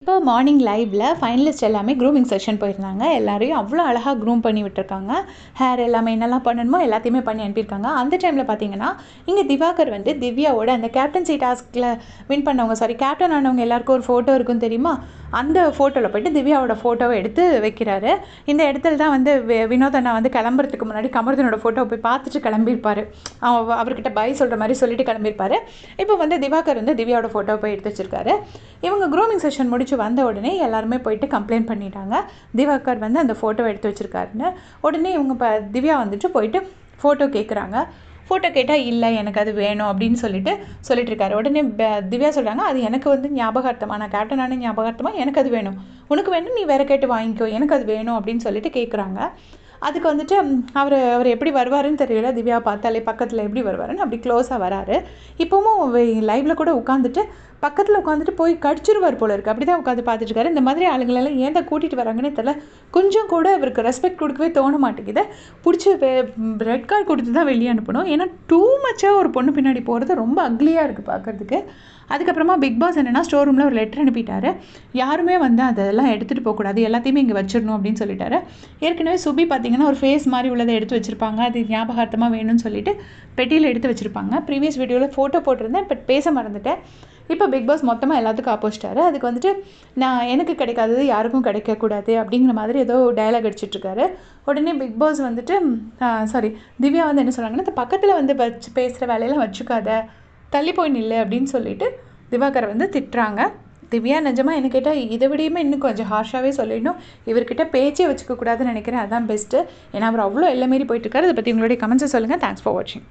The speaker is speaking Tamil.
இப்போ மார்னிங் லைவ்ல ஃபைனலிஸ்ட் எல்லாமே க்ரூமிங் செஷன் போயிருந்தாங்க. எல்லாரையும் அவ்வளோ அழகாக க்ரூம் பண்ணி விட்டுருக்காங்க. ஹேர் எல்லாமே என்னெல்லாம் பண்ணணுமோ எல்லாத்தையுமே பண்ணி அனுப்பியிருக்காங்க. அந்த டைமில் பார்த்தீங்கன்னா, இங்கே திவாகர் வந்து திவ்யாவோட அந்த கேப்டன்சி டாஸ்கில் வின் பண்ணவங்க கேப்டன் ஆனவங்க எல்லாருக்கும் ஒரு ஃபோட்டோ இருக்கும் தெரியுமா? அந்த ஃபோட்டோவில் போய்ட்டு திவ்யாவோட ஃபோட்டோவை எடுத்து வைக்கிறாரு. இந்த இடத்துல தான் வந்து வினோத் அண்ணா வந்து கிளம்புறதுக்கு முன்னாடி கமருதனோட ஃபோட்டோவை போய் பார்த்துட்டு கிளம்பியிருப்பார். அவர்கிட்ட பை சொல்கிற மாதிரி சொல்லிட்டு கிளம்பியிருப்பார். இப்போ வந்து திவாகர் வந்து திவ்யாவோட ஃபோட்டோவை போய் எடுத்து வச்சிருக்காரு. இவங்க க்ரூமிங் செஷன் முடிச்சு வந்த உடனே எல்லாருமே போயிட்டு கம்ப்ளைண்ட் பண்ணிட்டாங்க. திவாகர் வந்து அந்த ஃபோட்டோ எடுத்து வச்சுருக்காருன்னு. உடனே இவங்க திவ்யா வந்துட்டு போயிட்டு ஃபோட்டோ கேட்குறாங்க. ஃபோட்டோ கேட்டால் இல்லை எனக்கு அது வேணும் அப்படின்னு சொல்லிட்டு இருக்காரு. உடனே திவ்யா சொல்கிறாங்க, அது எனக்கு வந்து ஞாபகார்த்தமாக, நான் கேப்டனான ஞாபகார்த்தமாக எனக்கு அது வேணும், உனக்கு வேணும் நீ வேறு கேட்டு வாங்கிக்கோ, எனக்கு அது வேணும் அப்படின்னு சொல்லிட்டு கேட்குறாங்க. அதுக்கு வந்துட்டு அவர் எப்படி வருவாருன்னு தெரியல. திவ்யா பார்த்தாலே பக்கத்தில் எப்படி வருவாருன்னு அப்படி க்ளோஸாக வராரு. இப்போவும் லைவில் கூட உட்காந்துட்டு பக்கத்தில் உட்காந்துட்டு போய் கடிச்சிருவார் போல இருக்குது. அப்படி தான் உட்காந்து பார்த்துட்டுருக்காரு. இந்த மாதிரி ஆளுங்களெல்லாம் ஏன் தான் கூட்டிகிட்டு வராங்கன்னு தெரியல. கொஞ்சம் கூட அவருக்கு ரெஸ்பெக்ட் கொடுக்கவே தோண மாட்டேங்குது. பிடிச்சி ரெட் கார்டு கொடுத்து தான் வெளியே அனுப்பணும். ஏன்னா டூ மச்சாக ஒரு பொண்ணு பின்னாடி போகிறது ரொம்ப அக்லியாக இருக்குது பார்க்குறதுக்கு. அதுக்கப்புறமா பிக் பாஸ் என்னென்னா ஸ்டோர் ரூமில் ஒரு லெட்டர் அனுப்பிட்டாரு. யாருமே வந்து அதெல்லாம் எடுத்துகிட்டு போகக்கூடாது, எல்லாத்தையுமே இங்கே வச்சிடணும் அப்படின்னு சொல்லிட்டாரு. ஏற்கனவே சுபி பார்த்திங்கன்னா ஒரு ஃபேஸ் மாதிரி உள்ளதை எடுத்து வச்சுருப்பாங்க. அது ஞாபகார்த்தமாக வேணும்னு சொல்லிட்டு பெட்டியில் எடுத்து வச்சுருப்பாங்க. ப்ரீவியஸ் வீடியோவில் ஃபோட்டோ போட்டிருந்தேன், பட் பேச மறந்துட்டேன். இப்போ பிக் பாஸ் மொத்தமாக எல்லாத்துக்கும் ஆப்போசிட்டாரு. அதுக்கு வந்துட்டு நான் எனக்கு கிடைக்காதது யாருக்கும் கிடைக்கக்கூடாது அப்படிங்கிற மாதிரி ஏதோ டயலாக் அடிச்சிட்ருக்காரு. உடனே பிக் பாஸ் வந்துட்டு திவ்யா வந்து என்ன சொல்கிறாங்கன்னா, இந்த பக்கத்தில் வந்து வச்சு பேசுகிற வேலையெல்லாம் வச்சுக்காத, தள்ளி போய் நில்லு அப்படின்னு சொல்லிட்டு திவாகரை வந்து திட்டுறாங்க. திவ்யா நிஜமாக என்ன கேட்டால் இதை விடையுமே இன்னும் கொஞ்சம் ஹார்ஷாகவே சொல்லிடணும். இவர்கிட்ட பேச்சே வச்சுக்கக்கூடாதுன்னு நினைக்கிறேன். அதுதான் பெஸ்ட்டு. ஏன்னா அவர் அவ்வளோ எல்லை மீறி போயிட்டுருக்காரு. அதை பற்றி உங்களுடைய கமெண்ட்ஸை சொல்லுங்கள். தேங்க்ஸ் ஃபார் வாட்சிங்.